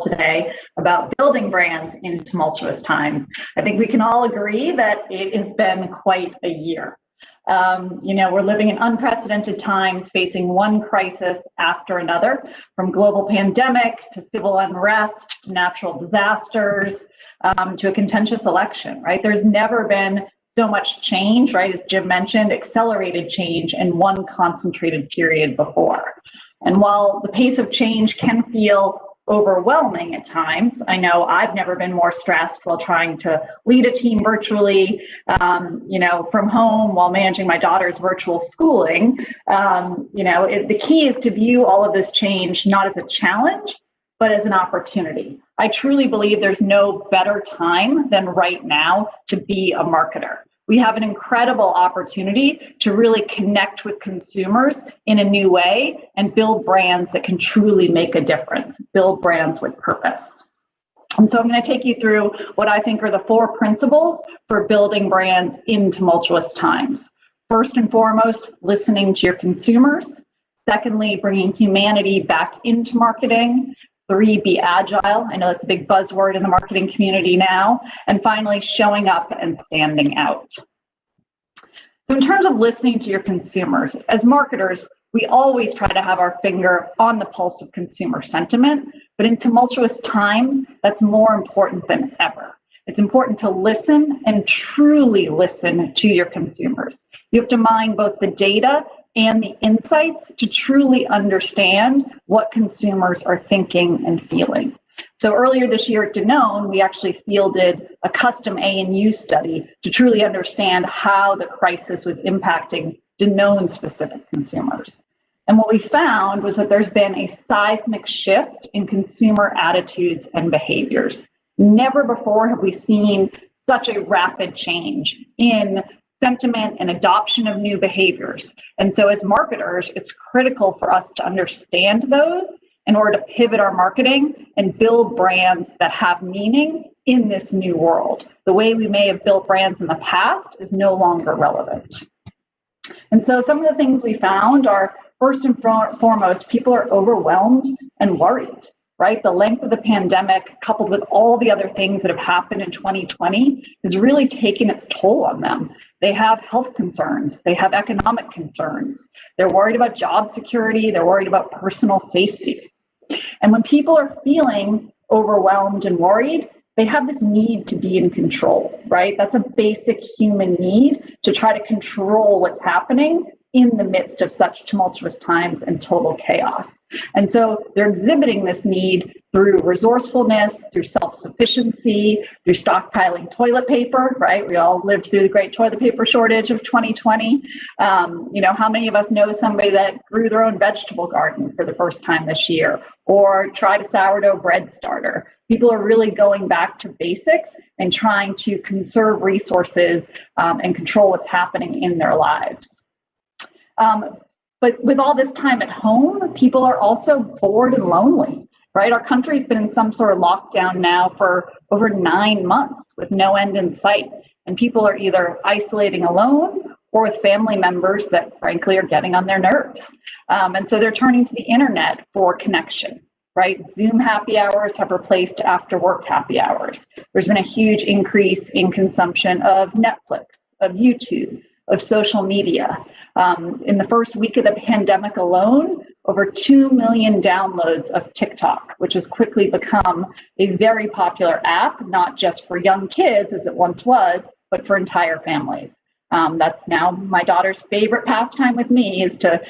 today about building brands in tumultuous times. I think we can all agree that it has been quite a year. We're living in unprecedented times, facing one crisis after another, from global pandemic to civil unrest to natural disasters to a contentious election, right? There's never been so much change, right? As Jim mentioned, accelerated change in one concentrated period before. And while the pace of change can feel overwhelming at times, I know I've never been more stressed while trying to lead a team virtually, from home while managing my daughter's virtual schooling. The key is to view all of this change not as a challenge, but as an opportunity. I truly believe there's no better time than right now to be a marketer. We have an incredible opportunity to really connect with consumers in a new way and build brands that can truly make a difference, build brands with purpose. And so I'm going to take you through what I think are the 4 principles for building brands in tumultuous times. First and foremost, listening to your consumers. Secondly, bringing humanity back into marketing. 3, be agile. I know that's a big buzzword in the marketing community now. And finally, showing up and standing out. So in terms of listening to your consumers, as marketers, we always try to have our finger on the pulse of consumer sentiment, but in tumultuous times, that's more important than ever. It's important to listen and truly listen to your consumers. You have to mine both the data and the insights to truly understand what consumers are thinking and feeling. So earlier this year at Danone, we actually fielded a custom A&U study to truly understand how the crisis was impacting Danone-specific consumers. And what we found was that there's been a seismic shift in consumer attitudes and behaviors. Never before have we seen such a rapid change in sentiment and adoption of new behaviors. And so as marketers, it's critical for us to understand those in order to pivot our marketing and build brands that have meaning in this new world. The way we may have built brands in the past is no longer relevant. And so some of the things we found are, first and foremost, people are overwhelmed and worried, right? The length of the pandemic, coupled with all the other things that have happened in 2020, has really taken its toll on them. They have health concerns, they have economic concerns, they're worried about job security, they're worried about personal safety. And when people are feeling overwhelmed and worried, they have this need to be in control, right? That's a basic human need to try to control what's happening in the midst of such tumultuous times and total chaos. And so they're exhibiting this need through resourcefulness, through self-sufficiency, through stockpiling toilet paper, right? We all lived through the great toilet paper shortage of 2020. How many of us know somebody that grew their own vegetable garden for the first time this year, or tried a sourdough bread starter? People are really going back to basics and trying to conserve resources and control what's happening in their lives. But with all this time at home, people are also bored and lonely, right? Our country's been in some sort of lockdown now for over 9 months with no end in sight. And people are either isolating alone or with family members that frankly are getting on their nerves. And so they're turning to the internet for connection, right? Zoom happy hours have replaced after work happy hours. There's been a huge increase in consumption of Netflix, of YouTube, of social media. In the first week of the pandemic alone, over 2 million downloads of TikTok, which has quickly become a very popular app, not just for young kids as it once was, but for entire families. That's now my daughter's favorite pastime with me, is to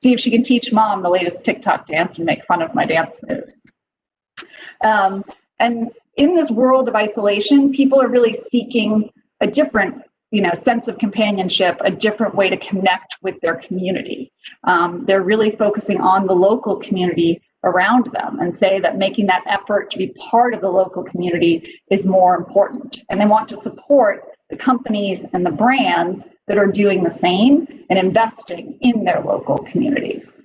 see if she can teach mom the latest TikTok dance and make fun of my dance moves. And in this world of isolation, people are really seeking a different sense of companionship, a different way to connect with their community. They're really focusing on the local community around them and say that making that effort to be part of the local community is more important. And they want to support the companies and the brands that are doing the same and investing in their local communities.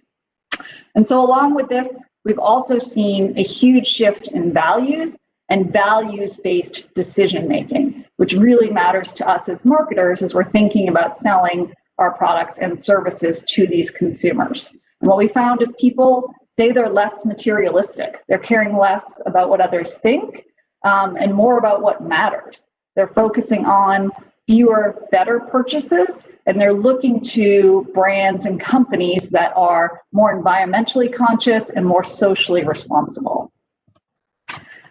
And so along with this, we've also seen a huge shift in values and values-based decision-making, which really matters to us as marketers as we're thinking about selling our products and services to these consumers. And what we found is people say they're less materialistic. They're caring less about what others think and more about what matters. They're focusing on fewer, better purchases, and they're looking to brands and companies that are more environmentally conscious and more socially responsible.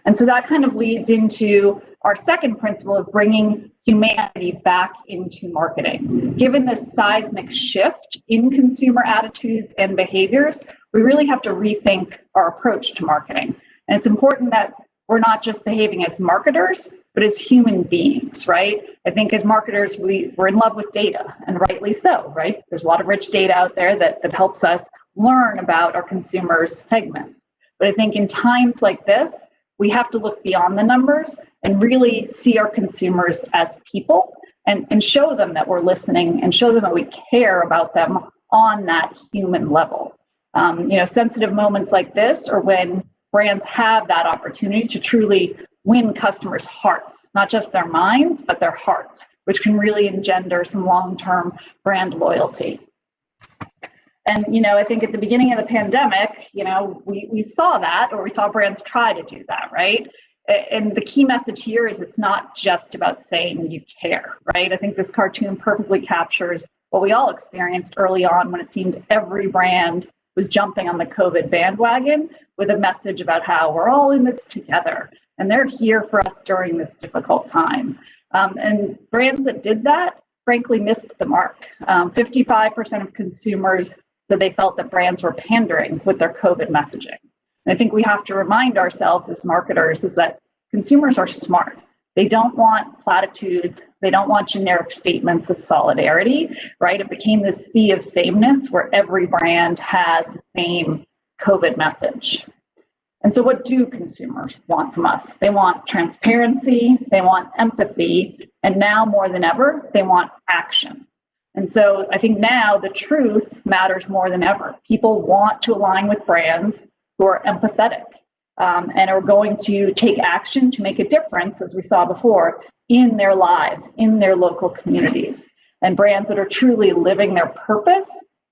And so that kind of leads into our second principle of bringing humanity back into marketing. Given this seismic shift in consumer attitudes and behaviors, we really have to rethink our approach to marketing. And it's important that we're not just behaving as marketers, but as human beings, right? I think as marketers, we're in love with data, and rightly so, right? There's a lot of rich data out there that helps us learn about our consumers' segments. But I think in times like this, we have to look beyond the numbers and really see our consumers as people and show them that we're listening and show them that we care about them on that human level. Sensitive moments like this are when brands have that opportunity to truly win customers' hearts, not just their minds, but their hearts, which can really engender some long-term brand loyalty. And, I think at the beginning of the pandemic, we saw that, or we saw brands try to do that, right? And the key message here is it's not just about saying you care, right? I think this cartoon perfectly captures what we all experienced early on when it seemed every brand was jumping on the COVID bandwagon with a message about how we're all in this together and they're here for us during this difficult time. And brands that did that, frankly, missed the mark. 55% of consumers said they felt that brands were pandering with their COVID messaging. And I think we have to remind ourselves as marketers is that consumers are smart. They don't want platitudes. They don't want generic statements of solidarity, right? It became this sea of sameness where every brand has the same COVID message. And so what do consumers want from us? They want transparency, they want empathy, and now more than ever, they want action. And so I think now the truth matters more than ever. People want to align with brands who are empathetic and are going to take action to make a difference, as we saw before, in their lives, in their local communities, and brands that are truly living their purpose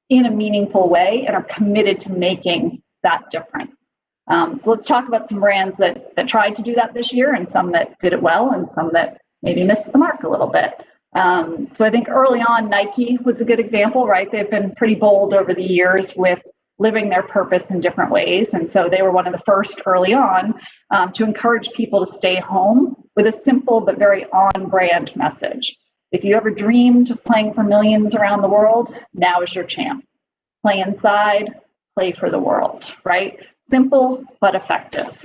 in a meaningful way and are committed to making that difference. So let's talk about some brands that tried to do that this year and some that did it well and some that maybe missed the mark a little bit. So I think early on, Nike was a good example, right? They've been pretty bold over the years with living their purpose in different ways. And so they were one of the first early on to encourage people to stay home with a simple but very on-brand message. If you ever dreamed of playing for millions around the world, now is your chance. Play inside, play for the world, right? Simple but effective.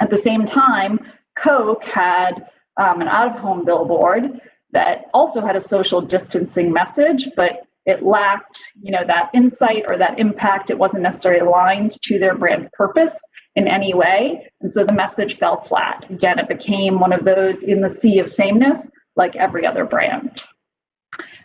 At the same time, Coke had an out-of-home billboard that also had a social distancing message, but it lacked, that insight or that impact. It wasn't necessarily aligned to their brand purpose in any way. And so the message fell flat. Again, it became one of those in the sea of sameness, like every other brand.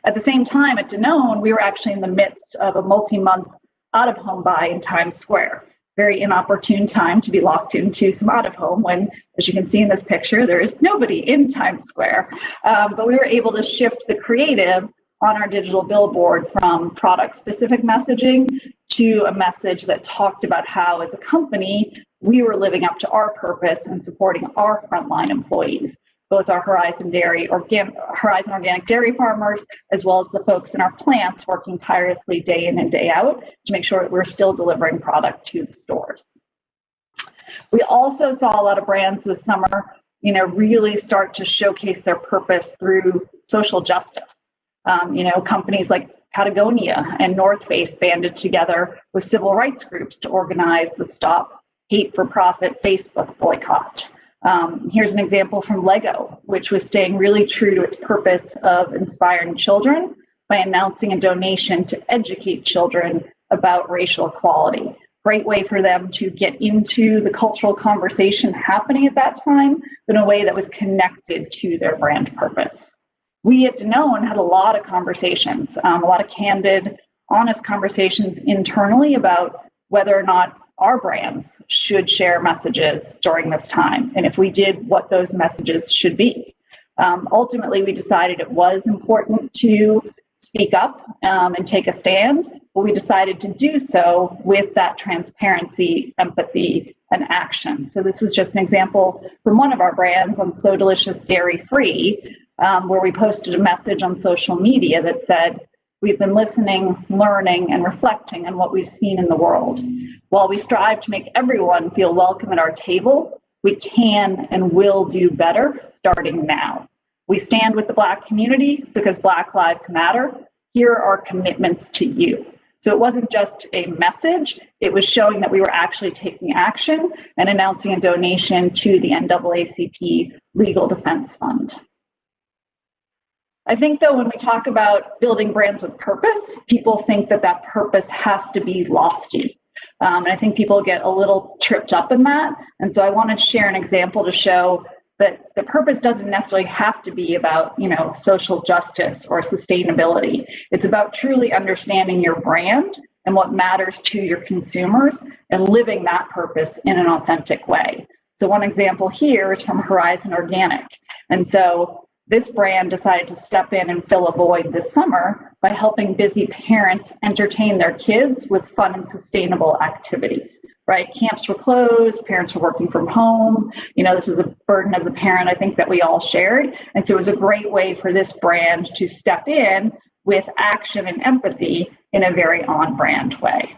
At the same time, at Danone, we were actually in the midst of a multi-month out-of-home buy in Times Square. Very inopportune time to be locked into some out-of-home when, as you can see in this picture, there is nobody in Times Square. But we were able to shift the creative on our digital billboard from product-specific messaging to a message that talked about how, as a company, we were living up to our purpose and supporting our frontline employees, both our Horizon organic dairy farmers, as well as the folks in our plants working tirelessly day in and day out to make sure that we're still delivering product to the stores. We also saw a lot of brands this summer, really start to showcase their purpose through social justice. Companies like Patagonia and North Face banded together with civil rights groups to organize the Stop Hate for Profit Facebook boycott. Here's an example from Lego, which was staying really true to its purpose of inspiring children by announcing a donation to educate children about racial equality. Great way for them to get into the cultural conversation happening at that time, but in a way that was connected to their brand purpose. We at Danone had a lot of conversations, a lot of candid, honest conversations internally about whether or not our brands should share messages during this time, and if we did, what those messages should be. Ultimately, we decided it was important to speak up and take a stand, but we decided to do so with that transparency, empathy, and action. So this is just an example from one of our brands on So Delicious Dairy Free, where we posted a message on social media that said, we've been listening, learning, and reflecting on what we've seen in the world. While we strive to make everyone feel welcome at our table, we can and will do better starting now. We stand with the Black community because Black lives matter. Here are our commitments to you. So it wasn't just a message, it was showing that we were actually taking action and announcing a donation to the NAACP Legal Defense Fund. I think, though, when we talk about building brands with purpose, people think that that purpose has to be lofty. And I think people get a little tripped up in that. And so I wanted to share an example to show that the purpose doesn't necessarily have to be about, social justice or sustainability. It's about truly understanding your brand and what matters to your consumers and living that purpose in an authentic way. So one example here is from Horizon Organic. And so this brand decided to step in and fill a void this summer by helping busy parents entertain their kids with fun and sustainable activities, right? Camps were closed, parents were working from home. This was a burden as a parent, I think, that we all shared. And so it was a great way for this brand to step in with action and empathy in a very on-brand way.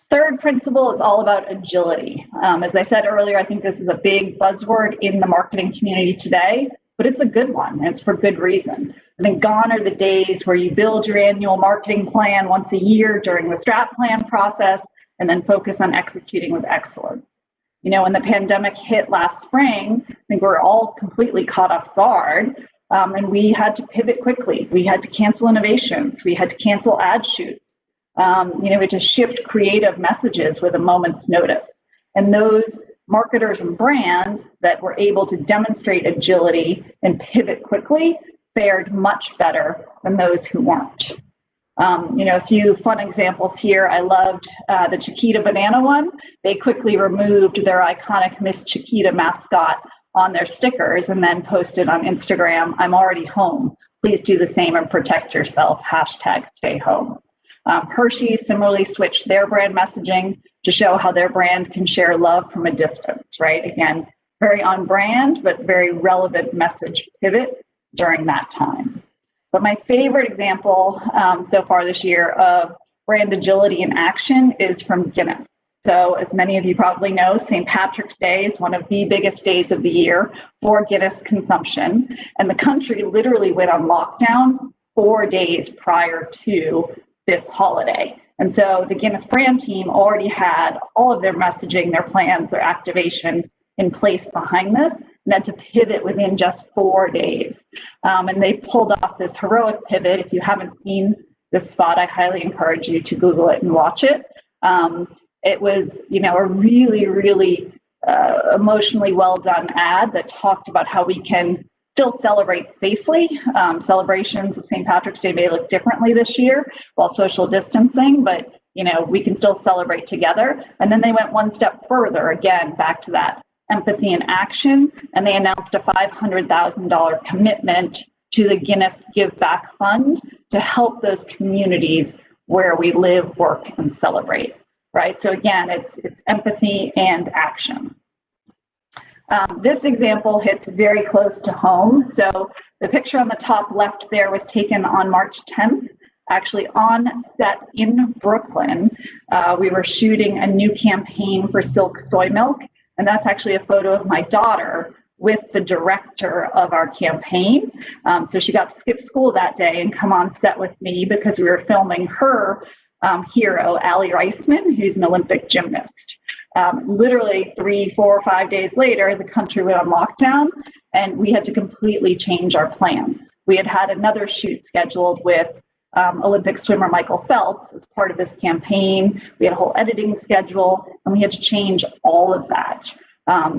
Third principle is all about agility. As I said earlier, I think this is a big buzzword in the marketing community today, but it's a good one, and it's for good reason. I think gone are the days where you build your annual marketing plan once a year during the strat plan process and then focus on executing with excellence. When the pandemic hit last spring, I think we're all completely caught off guard, and we had to pivot quickly. We had to cancel innovations. We had to cancel ad shoots. We had to shift creative messages with a moment's notice. And those marketers and brands that were able to demonstrate agility and pivot quickly fared much better than those who weren't. A few fun examples here. I loved the Chiquita banana one. They quickly removed their iconic Miss Chiquita mascot on their stickers and then posted on Instagram, "I'm already home. Please do the same and protect yourself. #stayhome." Hershey similarly switched their brand messaging to show how their brand can share love from a distance, right? Again, very on brand, but very relevant message pivot during that time. But my favorite example so far this year of brand agility in action is from Guinness. So as many of you probably know, St. Patrick's Day is one of the biggest days of the year for Guinness consumption. And the country literally went on lockdown 4 days prior to this holiday. And so the Guinness brand team already had all of their messaging, their plans, their activation in place behind this, and had to pivot within just 4 days. And they pulled off this heroic pivot. If you haven't seen this spot, I highly encourage you to Google it and watch it. It was, a really, really emotionally well done ad that talked about how we can still celebrate safely. Celebrations of St. Patrick's Day may look differently this year while social distancing, but we can still celebrate together. And then they went one step further, again, back to that empathy and action, and they announced a $500,000 commitment to the Guinness Give Back Fund to help those communities where we live, work, and celebrate, right? So again, it's empathy and action. This example hits very close to home. So the picture on the top left there was taken on March 10th, actually on set in Brooklyn. We were shooting a new campaign for Silk Soy Milk, and that's actually a photo of my daughter with the director of our campaign. So she got to skip school that day and come on set with me because we were filming her hero, Allie Reisman, who's an Olympic gymnast. Literally 3, 4, 5 days later, the country went on lockdown and we had to completely change our plans. We had another shoot scheduled with Olympic swimmer Michael Phelps as part of this campaign. We had a whole editing schedule and we had to change all of that.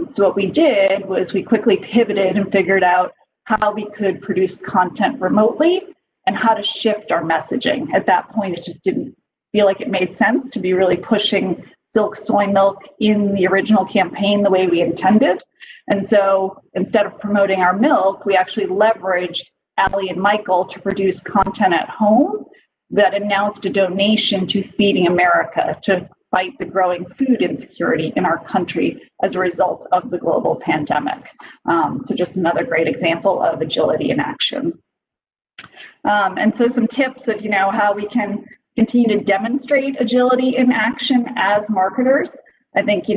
So what we did was we quickly pivoted and figured out how we could produce content remotely and how to shift our messaging. At that point, it just didn't feel like it made sense to be really pushing Silk Soy Milk in the original campaign the way we intended. And so instead of promoting our milk, we actually leveraged Allie and Michael to produce content at home that announced a donation to Feeding America to fight the growing food insecurity in our country as a result of the global pandemic. So just another great example of agility in action. And so some tips of, how we can continue to demonstrate agility in action as marketers. I think,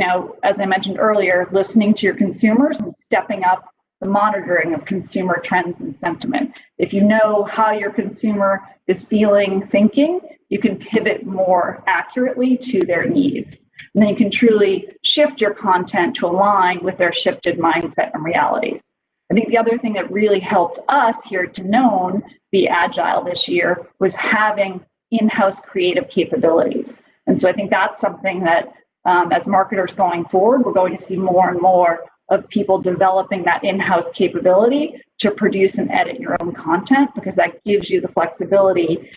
as I mentioned earlier, listening to your consumers and stepping up the monitoring of consumer trends and sentiment. If you know how your consumer is feeling, thinking, you can pivot more accurately to their needs. And then you can truly shift your content to align with their shifted mindset and realities. I think the other thing that really helped us here at Danone be agile this year was having in-house creative capabilities. And so I think that's something that as marketers going forward, we're going to see more and more of people developing that in-house capability to produce and edit your own content, because that gives you the flexibility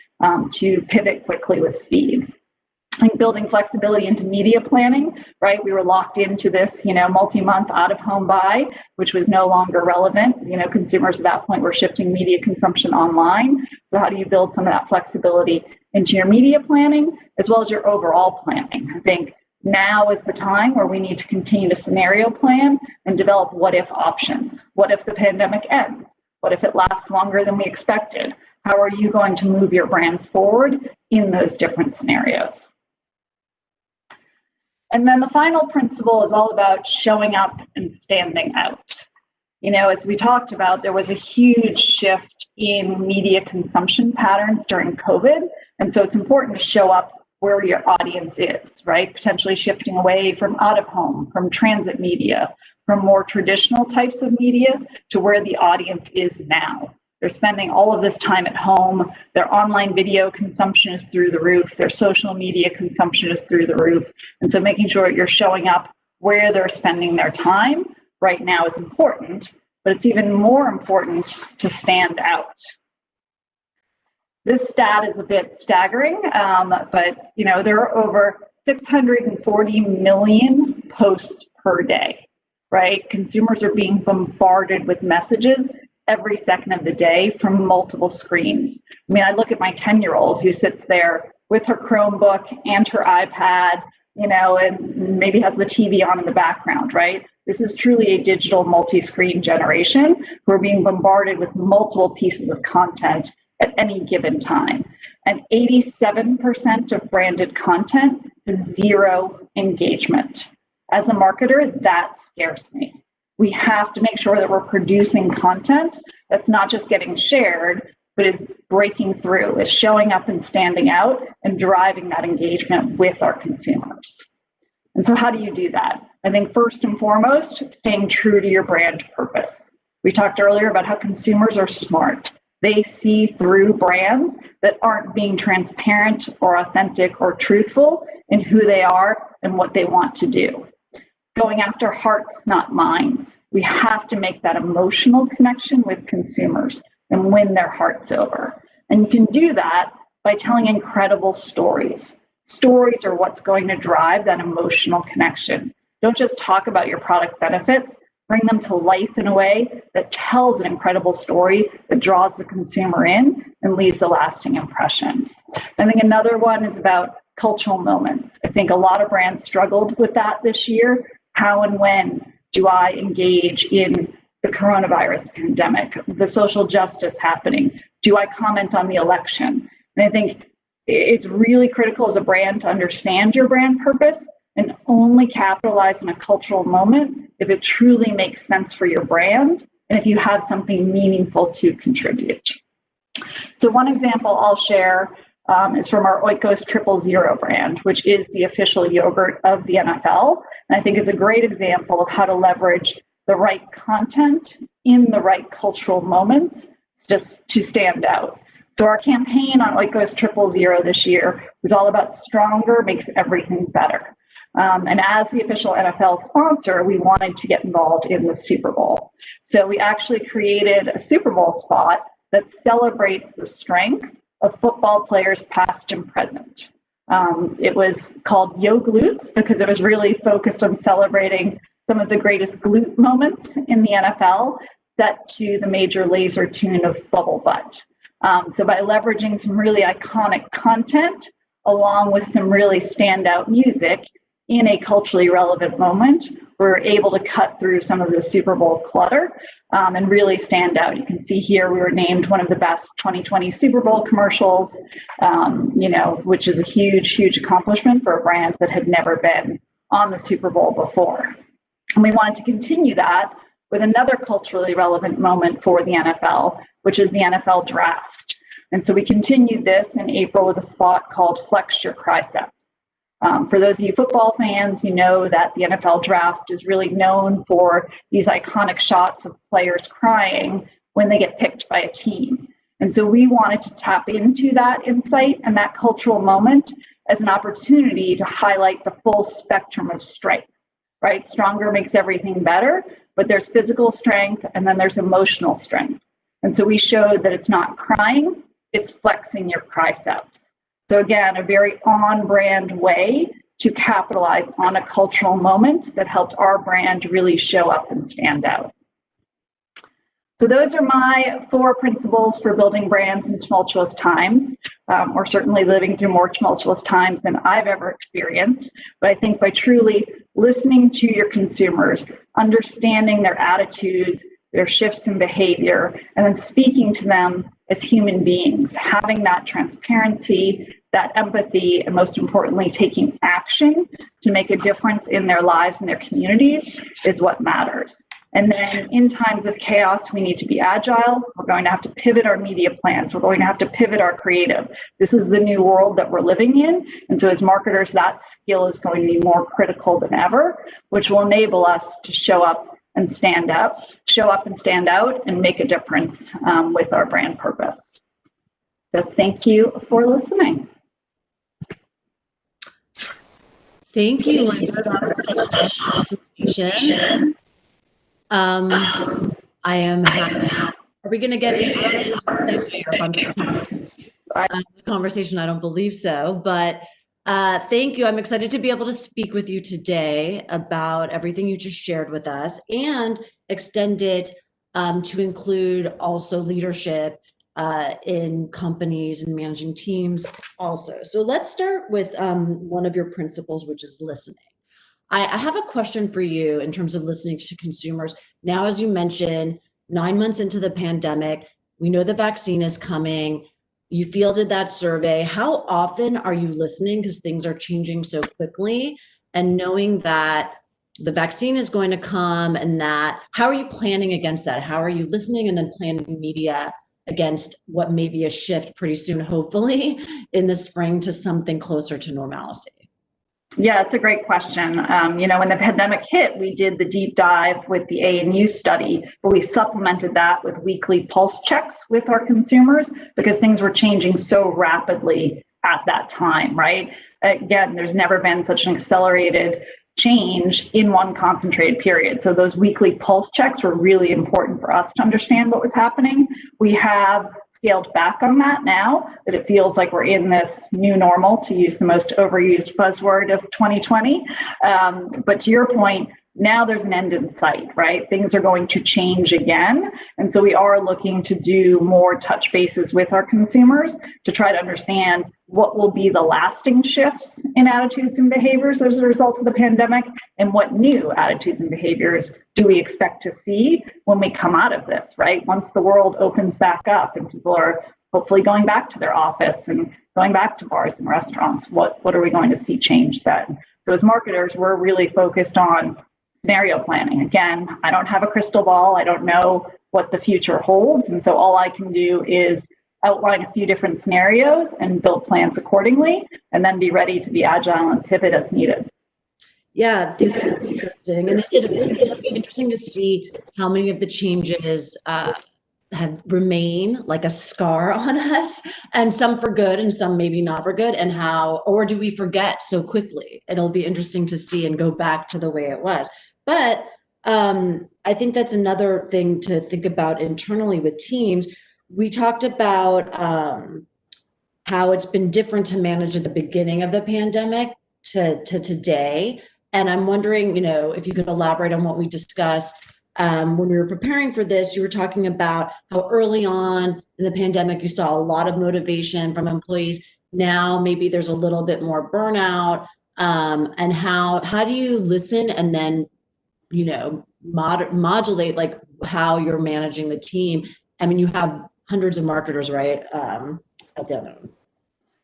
to pivot quickly with speed. I think building flexibility into media planning, right? We were locked into this, multi-month out-of-home buy, which was no longer relevant. Consumers at that point were shifting media consumption online. So how do you build some of that flexibility into your media planning as well as your overall planning? I think now is the time where we need to continue to scenario plan and develop what-if options. What if the pandemic ends? What if it lasts longer than we expected? How are you going to move your brands forward in those different scenarios? And then the final principle is all about showing up and standing out. As we talked about, there was a huge shift in media consumption patterns during COVID. And so it's important to show up where your audience is, right? Potentially shifting away from out of home, from transit media, from more traditional types of media to where the audience is now. They're spending all of this time at home. Their online video consumption is through the roof. Their social media consumption is through the roof. And so making sure you're showing up where they're spending their time right now is important, but it's even more important to stand out. This stat is a bit staggering, but there are over 640 million posts per day, right? Consumers are being bombarded with messages every second of the day from multiple screens. I mean, I look at my 10-year-old who sits there with her Chromebook and her iPad, and maybe has the TV on in the background, right? This is truly a digital multi-screen generation who are being bombarded with multiple pieces of content at any given time. And 87% of branded content has zero engagement. As a marketer, that scares me. We have to make sure that we're producing content that's not just getting shared, but is breaking through, is showing up and standing out and driving that engagement with our consumers. And so how do you do that? I think first and foremost, staying true to your brand purpose. We talked earlier about how consumers are smart. They see through brands that aren't being transparent or authentic or truthful in who they are and what they want to do. Going after hearts, not minds. We have to make that emotional connection with consumers and win their hearts over. And you can do that by telling incredible stories. Stories are what's going to drive that emotional connection. Don't just talk about your product benefits, bring them to life in a way that tells an incredible story that draws the consumer in and leaves a lasting impression. I think another one is about cultural moments. I think a lot of brands struggled with that this year. How and when do I engage in the coronavirus pandemic, the social justice happening? Do I comment on the election? And I think it's really critical as a brand to understand your brand purpose and only capitalize on a cultural moment if it truly makes sense for your brand and if you have something meaningful to contribute. So one example I'll share is from our Oikos 000 brand, which is the official yogurt of the NFL. And I think is a great example of how to leverage the right content in the right cultural moments just to stand out. So our campaign on Oikos 000 this year was all about stronger makes everything better. And as the official NFL sponsor, we wanted to get involved in the Super Bowl. So we actually created a Super Bowl spot that celebrates the strength of football players past and present. It was called Yo Glutes because it was really focused on celebrating some of the greatest glute moments in the NFL, set to the Major Lazer tune of Bubble Butt. So by leveraging some really iconic content along with some really standout music in a culturally relevant moment, we're able to cut through some of the Super Bowl clutter and really stand out. You can see here we were named one of the best 2020 Super Bowl commercials, which is a huge, huge accomplishment for a brand that had never been on the Super Bowl before. And we wanted to continue that with another culturally relevant moment for the NFL, which is the NFL draft. And so we continued this in April with a spot called Flex Your Triceps. For those of you football fans, you know that the NFL draft is really known for these iconic shots of players crying when they get picked by a team. And so we wanted to tap into that insight and that cultural moment as an opportunity to highlight the full spectrum of strength, right? Stronger makes everything better, but there's physical strength and then there's emotional strength. And so we showed that it's not crying, it's flexing your triceps. So again, a very on-brand way to capitalize on a cultural moment that helped our brand really show up and stand out. So those are my 4 principles for building brands in tumultuous times. We're certainly living through more tumultuous times than I've ever experienced. But I think by truly listening to your consumers, understanding their attitudes, their shifts in behavior, and then speaking to them as human beings, having that transparency, that empathy, and most importantly, taking action to make a difference in their lives and their communities is what matters. And then in times of chaos, we need to be agile. We're going to have to pivot our media plans. We're going to have to pivot our creative. This is the new world that we're living in. And so as marketers, that skill is going to be more critical than ever, which will enable us to show up and stand out and make a difference with our brand purpose. So thank you for listening. Thank you, Linda. That was such a presentation. I am happy. Are we going to get into the conversation? I don't believe so, but thank you. I'm excited to be able to speak with you today about everything you just shared with us and extend it to include also leadership in companies and managing teams also. So let's start with one of your principles, which is listening. I have a question for you in terms of listening to consumers. Now, as you mentioned, 9 months into the pandemic, we know the vaccine is coming. You fielded that survey. How often are you listening? Because things are changing so quickly, and knowing that the vaccine is going to come and that, how are you planning against that? How are you listening and then planning media against what may be a shift pretty soon, hopefully in the spring, to something closer to normalcy? Yeah, it's a great question. When the pandemic hit, we did the deep dive with the ANU study, but we supplemented that with weekly pulse checks with our consumers because things were changing so rapidly at that time, right? Again, there's never been such an accelerated change in one concentrated period. So those weekly pulse checks were really important for us to understand what was happening. We have scaled back on that now that it feels like we're in this new normal, to use the most overused buzzword of 2020. But to your point, now there's an end in sight, right? Things are going to change again. And so we are looking to do more touch bases with our consumers to try to understand what will be the lasting shifts in attitudes and behaviors as a result of the pandemic, and what new attitudes and behaviors do we expect to see when we come out of this, right? Once the world opens back up and people are hopefully going back to their office and going back to bars and restaurants, what are we going to see change then? So as marketers, we're really focused on scenario planning. Again, I don't have a crystal ball. I don't know what the future holds. And so all I can do is outline a few different scenarios and build plans accordingly, and then be ready to be agile and pivot as needed. Yeah, I think that's interesting. And it's interesting to see how many of the changes have remained like a scar on us, and some for good and some maybe not for good, and how, or do we forget so quickly? It'll be interesting to see and go back to the way it was. But I think that's another thing to think about internally with teams. We talked about how it's been different to manage at the beginning of the pandemic to today. And I'm wondering, if you could elaborate on what we discussed when we were preparing for this, you were talking about how early on in the pandemic, you saw a lot of motivation from employees. Now, maybe there's a little bit more burnout. And how do you listen and then, modulate like how you're managing the team? I mean, you have hundreds of marketers, right? At Danone.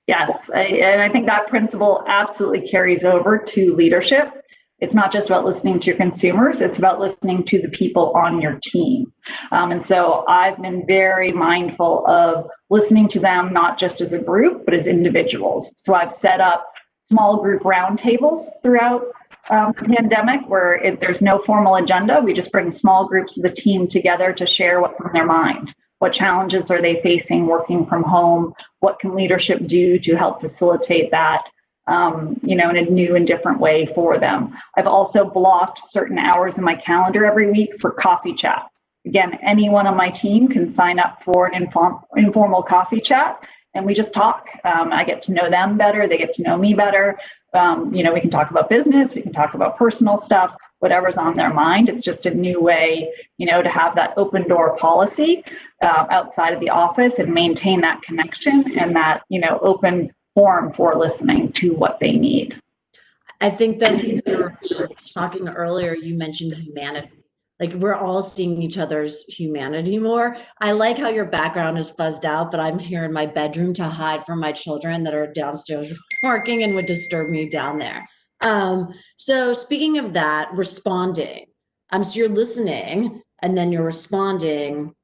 Yes, and I think that principle absolutely carries over to leadership. It's not just about listening to your consumers, it's about listening to the people on your team. And so I've been very mindful of listening to them, not just as a group, but as individuals. So I've set up small group roundtables throughout the pandemic where there's no formal agenda. We just bring small groups of the team together to share what's on their mind. What challenges are they facing working from home? What can leadership do to help facilitate that, in a new and different way for them? I've also blocked certain hours in my calendar every week for coffee chats. Again, anyone on my team can sign up for an informal coffee chat, and we just talk. I get to know them better. They get to know me better. We can talk about business. We can talk about personal stuff, whatever's on their mind. It's just a new way, to have that open door policy outside of the office and maintain that connection and that, open forum for listening to what they need. I think that we were talking earlier, you mentioned humanity. Like we're all seeing each other's humanity more. I like how your background is fuzzed out, but I'm here in my bedroom to hide from my children that are downstairs working and would disturb me down there. So speaking of that, responding. So you're listening and then you're responding.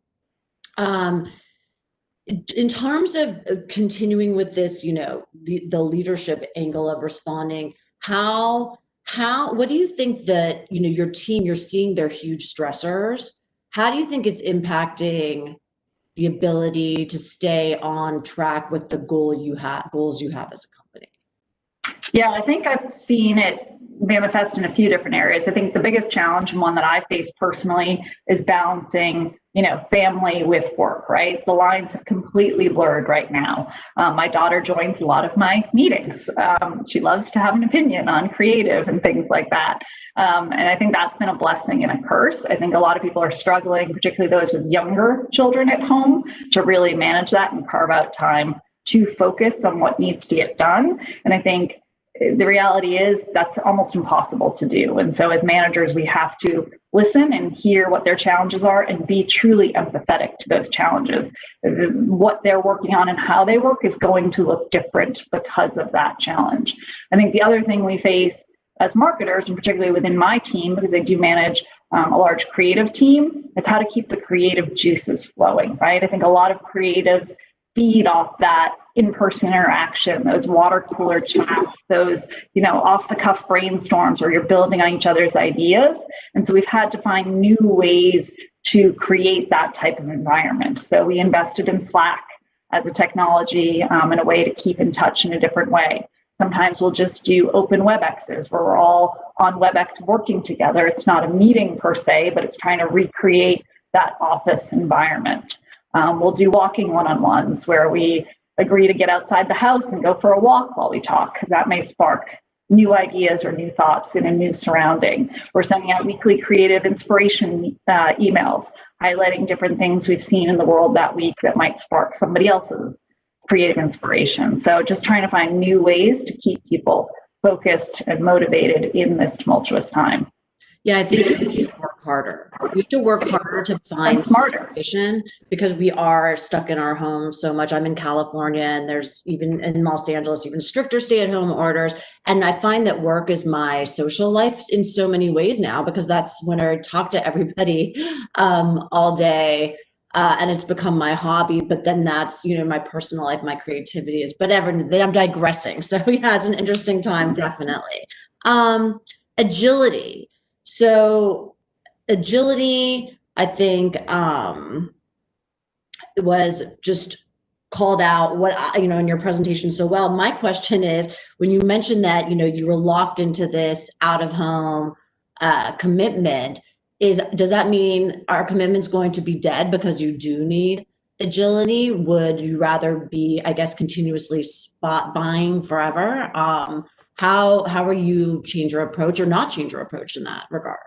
In terms of continuing with this, the leadership angle of responding, what do you think that, your team, you're seeing their huge stressors? How do you think it's impacting the ability to stay on track with the goals you have as a company? Yeah, I think I've seen it manifest in a few different areas. I think the biggest challenge and one that I face personally is balancing, family with work, right? The lines have completely blurred right now. My daughter joins a lot of my meetings. She loves to have an opinion on creative and things like that. And I think that's been a blessing and a curse. I think a lot of people are struggling, particularly those with younger children at home, to really manage that and carve out time to focus on what needs to get done. And I think the reality is that's almost impossible to do. And so as managers, we have to listen and hear what their challenges are and be truly empathetic to those challenges. What they're working on and how they work is going to look different because of that challenge. I think the other thing we face as marketers, and particularly within my team, because I do manage a large creative team, is how to keep the creative juices flowing, right? I think a lot of creatives feed off that in-person interaction, those water cooler chats, those, off-the-cuff brainstorms where you're building on each other's ideas. And so we've had to find new ways to create that type of environment. So we invested in Slack as a technology and a way to keep in touch in a different way. Sometimes we'll just do open WebExes where we're all on WebEx working together. It's not a meeting per se, but it's trying to recreate that office environment. We'll do walking one-on-ones where we agree to get outside the house and go for a walk while we talk, because that may spark new ideas or new thoughts in a new surrounding. We're sending out weekly creative inspiration emails, highlighting different things we've seen in the world that week that might spark somebody else's creative inspiration. So just trying to find new ways to keep people focused and motivated in this tumultuous time. Yeah, I think you have to work harder. We have to work harder to find smarter inspiration because we are stuck in our homes so much. I'm in California and there's even in Los Angeles, even stricter stay-at-home orders. And I find that work is my social life in so many ways now because that's when I talk to everybody all day. And it's become my hobby, but then that's, my personal life, my creativity is, then I'm digressing. So yeah, it's an interesting time, definitely. Agility. So agility, I think, was just called out in your presentation so well. My question is, when you mentioned that, you were locked into this out of home commitment, does that mean our commitment's going to be dead because you do need agility? Would you rather be, I guess, continuously spot buying forever? How will you change your approach or not change your approach in that regard?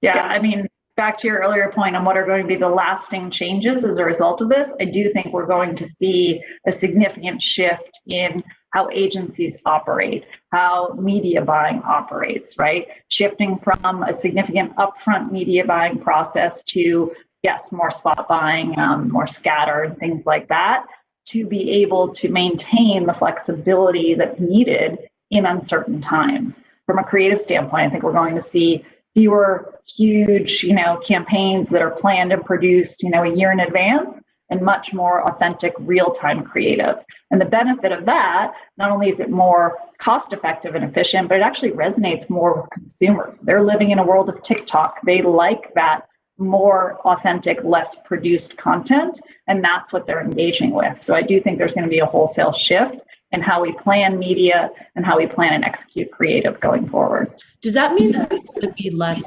Yeah, I mean, back to your earlier point on what are going to be the lasting changes as a result of this, I do think we're going to see a significant shift in how agencies operate, how media buying operates, right? Shifting from a significant upfront media buying process to, yes, more spot buying, more scatter, things like that, to be able to maintain the flexibility that's needed in uncertain times. From a creative standpoint, I think we're going to see fewer huge, campaigns that are planned and produced, a year in advance, and much more authentic, real-time creative. And the benefit of that, not only is it more cost-effective and efficient, but it actually resonates more with consumers. They're living in a world of TikTok. They like that more authentic, less produced content, and that's what they're engaging with. So I do think there's going to be a wholesale shift in how we plan media and how we plan and execute creative going forward. Does that mean that there's going to be less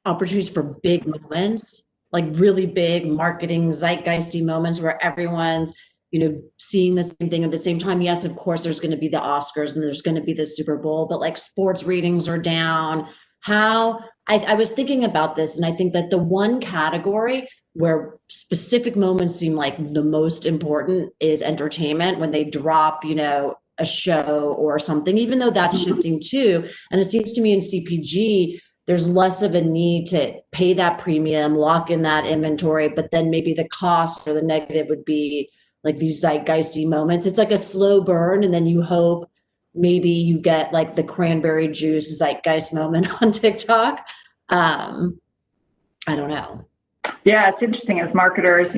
opportunities for big moments, like really big marketing zeitgeisty moments where everyone's, seeing the same thing at the same time? Yes, of course, there's going to be the Oscars and there's going to be the Super Bowl, but like sports ratings are down. I was thinking about this, and I think that the one category where specific moments seem like the most important is entertainment, when they drop, a show or something, even though that's shifting too. And it seems to me in CPG, there's less of a need to pay that premium, lock in that inventory, but then maybe the cost or the negative would be like these zeitgeisty moments. It's like a slow burn, and then you hope maybe you get like the cranberry juice zeitgeist moment on TikTok. I don't know. Yeah, it's interesting as marketers,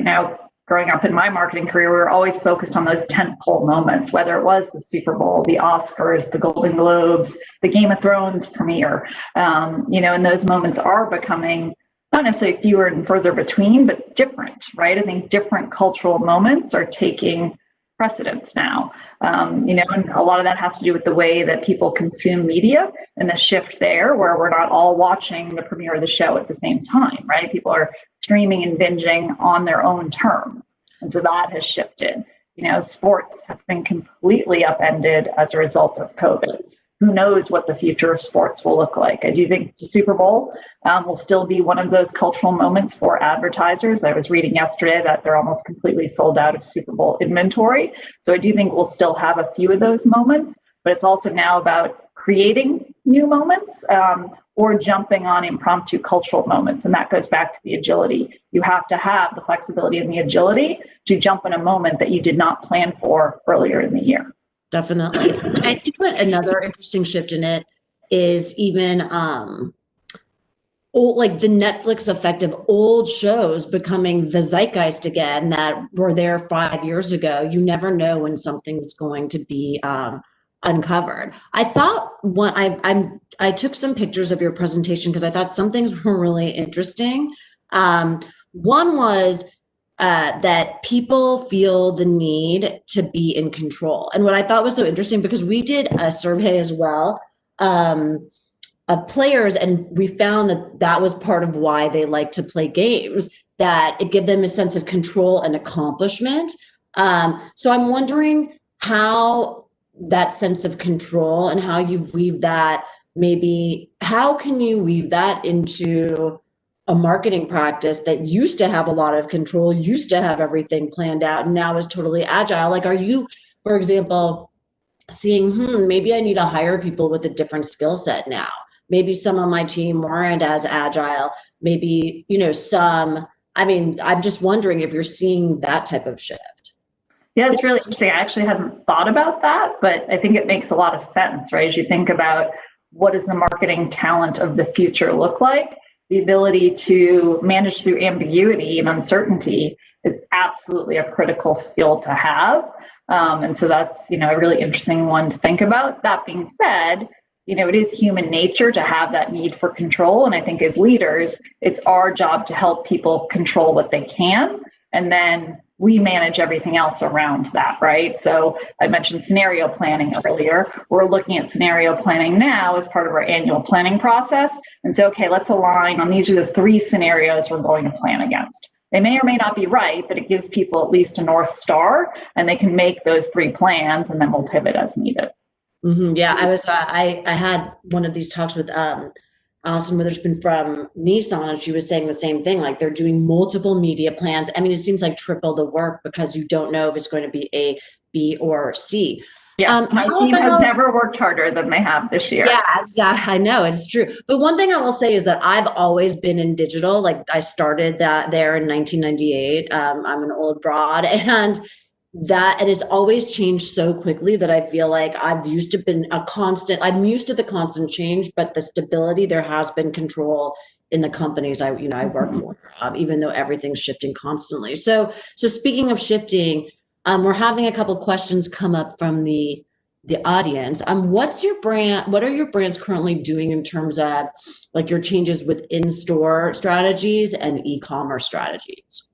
growing up in my marketing career, we were always focused on those tentpole moments, whether it was the Super Bowl, the Oscars, the Golden Globes, the Game of Thrones premiere, and those moments are becoming not necessarily fewer and further between, but different, right? I think different cultural moments are taking precedence now. And a lot of that has to do with the way that people consume media and the shift there, where we're not all watching the premiere of the show at the same time, right? People are streaming and binging on their own terms. And so that has shifted. Sports have been completely upended as a result of COVID. Who knows what the future of sports will look like? I do think the Super Bowl will still be one of those cultural moments for advertisers. I was reading yesterday that they're almost completely sold out of Super Bowl inventory. So I do think we'll still have a few of those moments, but it's also now about creating new moments or jumping on impromptu cultural moments. And that goes back to the agility. You have to have the flexibility and the agility to jump in a moment that you did not plan for earlier in the year. Definitely. I think what another interesting shift in it is even like the Netflix effect of old shows becoming the zeitgeist again that were there 5 years ago. You never know when something's going to be uncovered. I thought I took some pictures of your presentation because I thought some things were really interesting. One was that people feel the need to be in control. And what I thought was so interesting, because we did a survey as well of players, and we found that that was part of why they like to play games, that it gives them a sense of control and accomplishment. So I'm wondering how that sense of control and how you weave that, maybe how can you weave that into a marketing practice that used to have a lot of control, used to have everything planned out, and now is totally agile? Like, are you, for example, seeing, maybe I need to hire people with a different skill set now? Maybe some on my team weren't as agile. Maybe, I'm just wondering if you're seeing that type of shift. Yeah, it's really interesting. I actually hadn't thought about that, but I think it makes a lot of sense, right? As you think about what does the marketing talent of the future look like, the ability to manage through ambiguity and uncertainty is absolutely a critical skill to have. And so that's, a really interesting one to think about. That being said, it is human nature to have that need for control. And I think as leaders, it's our job to help people control what they can. And then we manage everything else around that, right? So I mentioned scenario planning earlier. We're looking at scenario planning now as part of our annual planning process. And so, okay, let's align on these are the 3 scenarios we're going to plan against. They may or may not be right, but it gives people at least a North Star, and they can make those 3 plans, and then we'll pivot as needed. Mm-hmm. Yeah, I had one of these talks with Alison Witherspoon from Nissan, and she was saying the same thing. Like they're doing multiple media plans. I mean, it seems like triple the work because you don't know if it's going to be A, B, or C. Yeah, my team has never worked harder than they have this year. Yeah, exactly. I know it's true. But one thing I will say is that I've always been in digital. Like I started that there in 1998. I'm an old broad, and it's always changed so quickly that I feel like I'm used to the constant change, but the stability, there has been control in the companies I work for, even though everything's shifting constantly. So speaking of shifting, we're having a couple questions come up from the audience. What are your brands currently doing in terms of like your changes with in-store strategies and e-commerce strategies?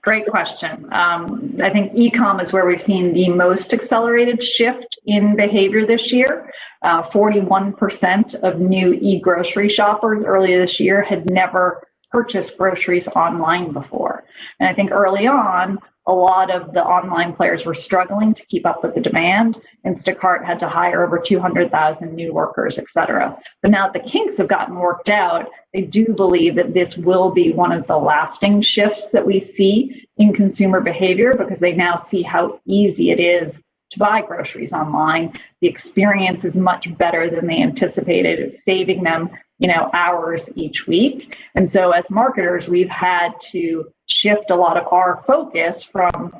Great question. I think e-com is where we've seen the most accelerated shift in behavior this year. 41% of new e-grocery shoppers earlier this year had never purchased groceries online before. And I think early on, a lot of the online players were struggling to keep up with the demand. Instacart had to hire over 200,000 new workers, et cetera. But now that the kinks have gotten worked out, they do believe that this will be one of the lasting shifts that we see in consumer behavior, because they now see how easy it is to buy groceries online. The experience is much better than they anticipated. It's saving them, hours each week. And so as marketers, we've had to shift a lot of our focus from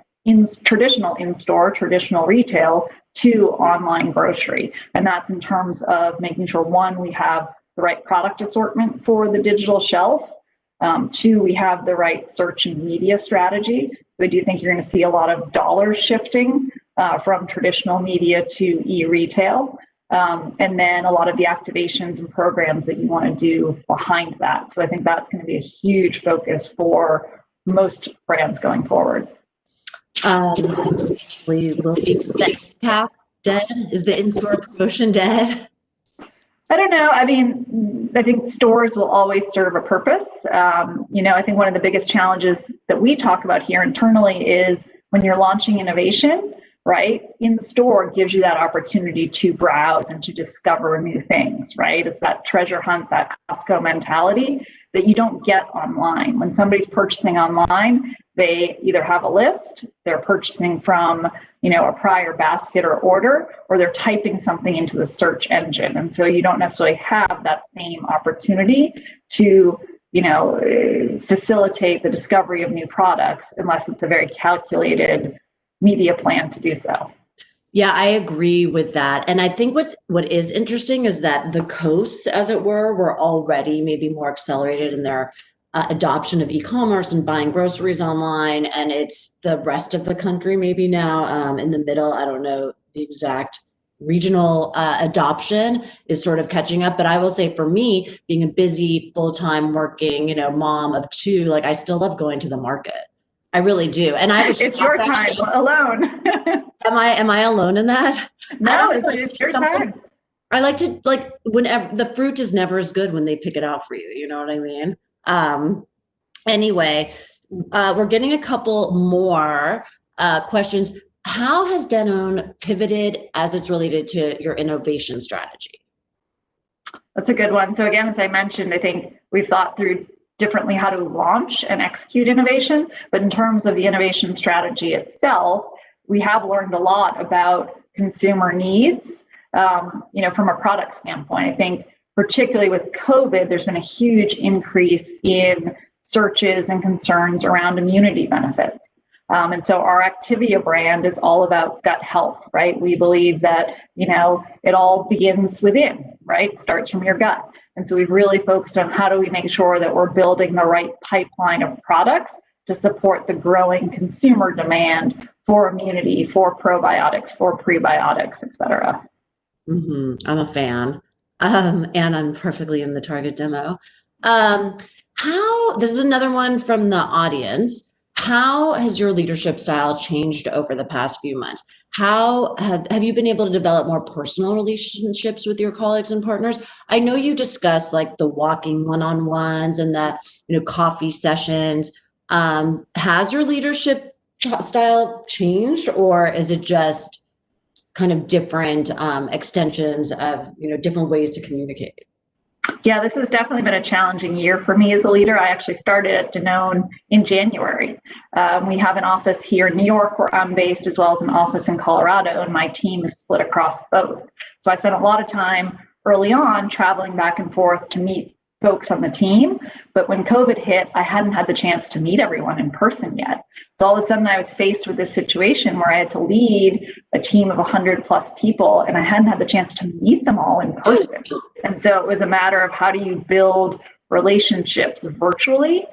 traditional in-store, traditional retail to online grocery. And that's in terms of making sure, one, we have the right product assortment for the digital shelf. Two, we have the right search and media strategy. So I do think you're going to see a lot of dollars shifting from traditional media to e-retail. And then a lot of the activations and programs that you want to do behind that. So I think that's going to be a huge focus for most brands going forward. Is the cap dead? Is the in-store promotion dead? I don't know. I mean, I think stores will always serve a purpose. I think one of the biggest challenges that we talk about here internally is when you're launching innovation, right? In the store gives you that opportunity to browse and to discover new things, right? It's that treasure hunt, that Costco mentality that you don't get online. When somebody's purchasing online, they either have a list, they're purchasing from, a prior basket or order, or they're typing something into the search engine. And so you don't necessarily have that same opportunity to, facilitate the discovery of new products unless it's a very calculated media plan to do so. Yeah, I agree with that. And I think what is interesting is that the coasts, as it were already maybe more accelerated in their adoption of e-commerce and buying groceries online. And it's the rest of the country maybe now in the middle. I don't know the exact regional adoption is sort of catching up. But I will say for me, being a busy full-time working, mom of two, like I still love going to the market. I really do. And it's your time alone. Am I alone in that? No, it's your time. I like to whenever the fruit is never as good when they pick it out for you. You know what I mean? Anyway, we're getting a couple more questions. How has Danone pivoted as it's related to your innovation strategy? That's a good one. So again, as I mentioned, I think we've thought through differently how to launch and execute innovation. But in terms of the innovation strategy itself, we have learned a lot about consumer needs, from a product standpoint. I think particularly with COVID, there's been a huge increase in searches and concerns around immunity benefits. And so our Activia brand is all about gut health, right? We believe that, it all begins within, right? It starts from your gut. And so we've really focused on how do we make sure that we're building the right pipeline of products to support the growing consumer demand for immunity, for probiotics, for prebiotics, et cetera. Mm-hmm. I'm a fan. And I'm perfectly in the target demo. This is another one from the audience. How has your leadership style changed over the past few months? How have you been able to develop more personal relationships with your colleagues and partners? I know you discussed like the walking one-on-ones and the coffee sessions. Has your leadership style changed, or is it just kind of different extensions of different ways to communicate? Yeah, this has definitely been a challenging year for me as a leader. I actually started at Danone in January. We have an office here in New York where I'm based, as well as an office in Colorado, and my team is split across both. So I spent a lot of time early on traveling back and forth to meet folks on the team. But when COVID hit, I hadn't had the chance to meet everyone in person yet. So all of a sudden I was faced with this situation where I had to lead a team of 100 plus people, and I hadn't had the chance to meet them all in person. And so it was a matter of how do you build relationships virtually,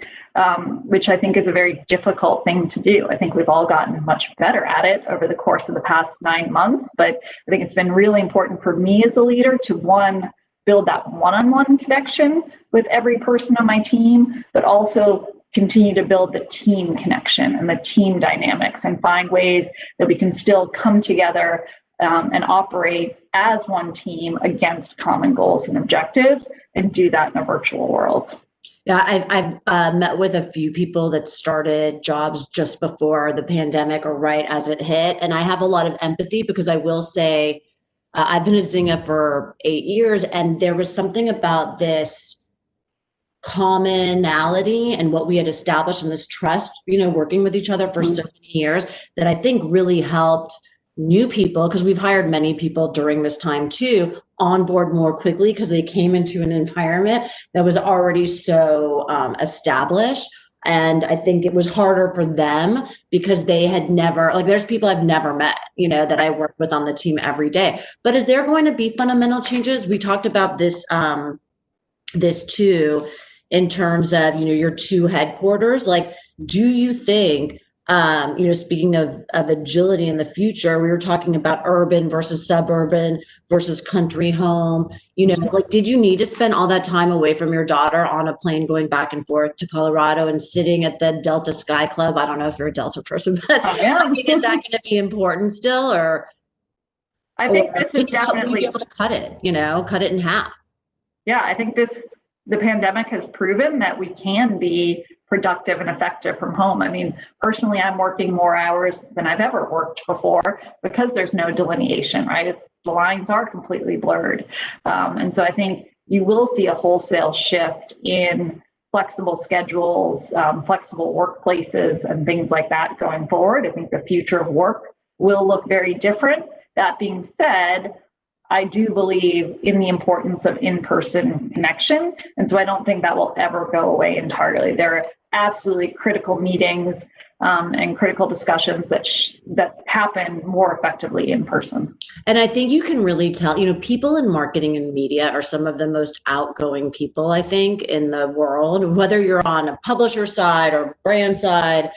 which I think is a very difficult thing to do. I think we've all gotten much better at it over the course of the past 9 months, but I think it's been really important for me as a leader to, one, build that one-on-one connection with every person on my team, but also continue to build the team connection and the team dynamics and find ways that we can still come together and operate as one team against common goals and objectives, and do that in a virtual world. Yeah, I've met with a few people that started jobs just before the pandemic or right as it hit. And I have a lot of empathy, because I will say, I've been at Zynga for 8 years, and there was something about this commonality and what we had established in this trust, working with each other for so many years, that I think really helped new people, because we've hired many people during this time too, onboard more quickly because they came into an environment that was already so established. And I think it was harder for them because they had never, there's people I've never met, that I work with on the team every day. But is there going to be fundamental changes? We talked about this, this too, in terms of, your two headquarters. Do you think, speaking of agility in the future, we were talking about urban versus suburban versus country home, did you need to spend all that time away from your daughter on a plane going back and forth to Colorado and sitting at the Delta Sky Club? I don't know if you're a Delta person, but is that going to be important still? Or I think this is definitely be able to cut it in half. Yeah, I think the pandemic has proven that we can be productive and effective from home. I mean, personally, I'm working more hours than I've ever worked before because there's no delineation, right? The lines are completely blurred. And so I think you will see a wholesale shift in flexible schedules, flexible workplaces, and things like that going forward. I think the future of work will look very different. That being said, I do believe in the importance of in-person connection. And so I don't think that will ever go away entirely. There are absolutely critical meetings and critical discussions that happen more effectively in person. And I think you can really tell, people in marketing and media are some of the most outgoing people, I think, in the world, whether you're on a publisher side or brand side.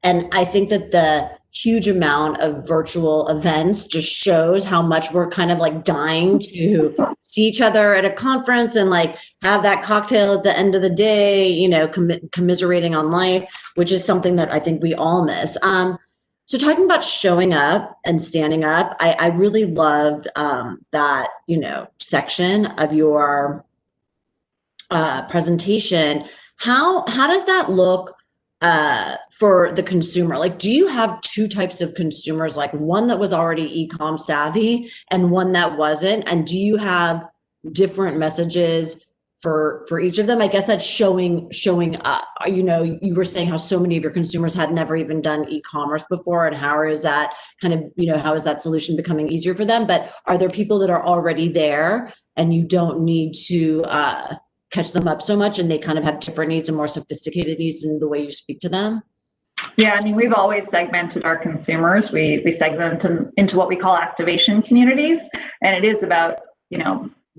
And I think that the huge amount of virtual events just shows how much we're kind of dying to see each other at a conference and have that cocktail at the end of the day, commiserating on life, which is something that I think we all miss. So talking about showing up and standing up, I really loved that, section of your presentation. How does that look for the consumer? Do you have two types of consumers, one that was already e-com savvy and one that wasn't? And do you have different messages for each of them? I guess that's showing up. You were saying how so many of your consumers had never even done e-commerce before, and how is that how is that solution becoming easier for them? But are there people that are already there and you don't need to catch them up so much, and they kind of have different needs and more sophisticated needs in the way you speak to them? Yeah, I mean, we've always segmented our consumers. We segment them into what we call activation communities, and it is about,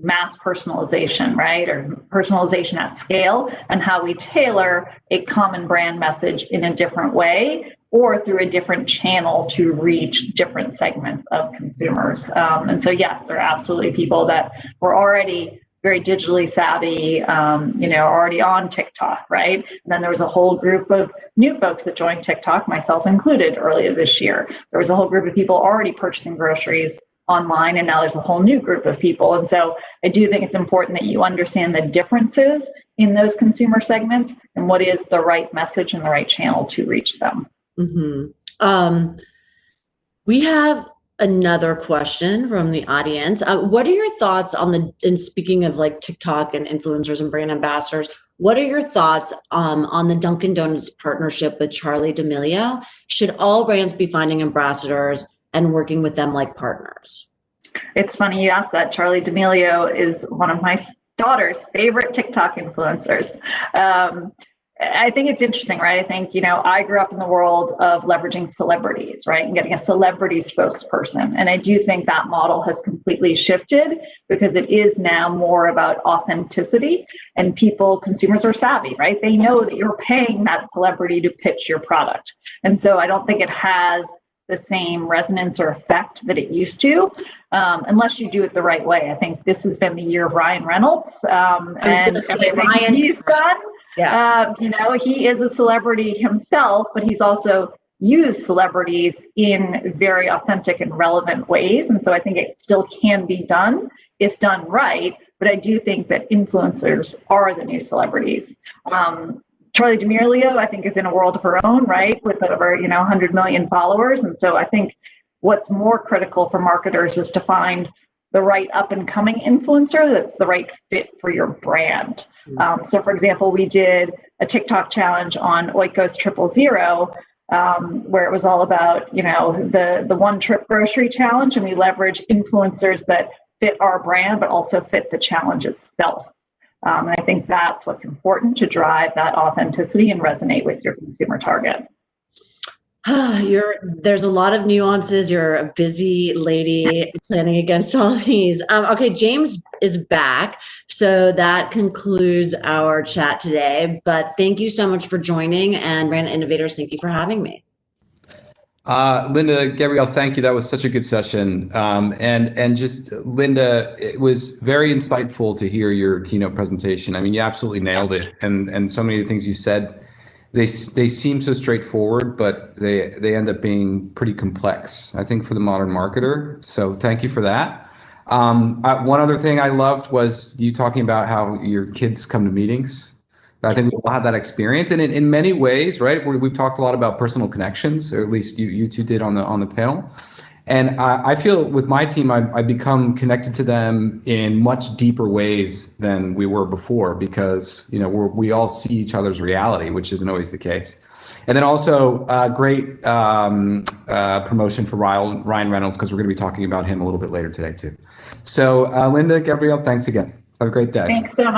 mass personalization, right? Or personalization at scale, and how we tailor a common brand message in a different way or through a different channel to reach different segments of consumers. And so, yes, there are absolutely people that were already very digitally savvy, already on TikTok, right? And then there was a whole group of new folks that joined TikTok, myself included, earlier this year. There was a whole group of people already purchasing groceries online, and now there's a whole new group of people. And so I do think it's important that you understand the differences in those consumer segments and what is the right message and the right channel to reach them. Mm-hmm. We have another question from the audience. What are your thoughts and speaking of like TikTok and influencers and brand ambassadors, what are your thoughts on the Dunkin' Donuts partnership with Charli D'Amelio? Should all brands be finding ambassadors and working with them like partners? It's funny you asked that. Charli D'Amelio is one of my daughter's favorite TikTok influencers. I think it's interesting, right? I think, I grew up in the world of leveraging celebrities, right? And getting a celebrity spokesperson. And I do think that model has completely shifted because it is now more about authenticity, and consumers are savvy, right? They know that you're paying that celebrity to pitch your product. And so I don't think it has the same resonance or effect that it used to, unless you do it the right way. I think this has been the year of Ryan Reynolds, and everything he's done. Yeah. He is a celebrity himself, but he's also used celebrities in very authentic and relevant ways. And so I think it still can be done if done right. But I do think that influencers are the new celebrities. Charli D'Amelio, I think, is in a world of her own, right, with over 100 million followers. And so I think what's more critical for marketers is to find the right up and coming influencer that's the right fit for your brand. So for example, we did a TikTok challenge on Oiko's 000, where it was all about, the one trip grocery challenge, and we leverage influencers that fit our brand, but also fit the challenge itself. And I think that's what's important to drive that authenticity and resonate with your consumer target. There's a lot of nuances. You're a busy lady planning against all of these. Okay, James is back. So that concludes our chat today. But thank you so much for joining. And Brand Innovators, thank you for having me. Linda, Gabrielle, thank you. That was such a good session. And just, Linda, it was very insightful to hear your keynote presentation. I mean, you absolutely nailed it. And so many of the things you said, they seem so straightforward, but they end up being pretty complex, I think, for the modern marketer. So thank you for that. One other thing I loved was you talking about how your kids come to meetings. I think we all have that experience, and in many ways, right? We've talked a lot about personal connections, or at least you two did on the panel. And I feel with my team, I become connected to them in much deeper ways than we were before, because we all see each other's reality, which isn't always the case. And then also great promotion for Ryan Reynolds, because we're going to be talking about him a little bit later today too. So Linda, Gabrielle, thanks again. Have a great day. Thanks so much.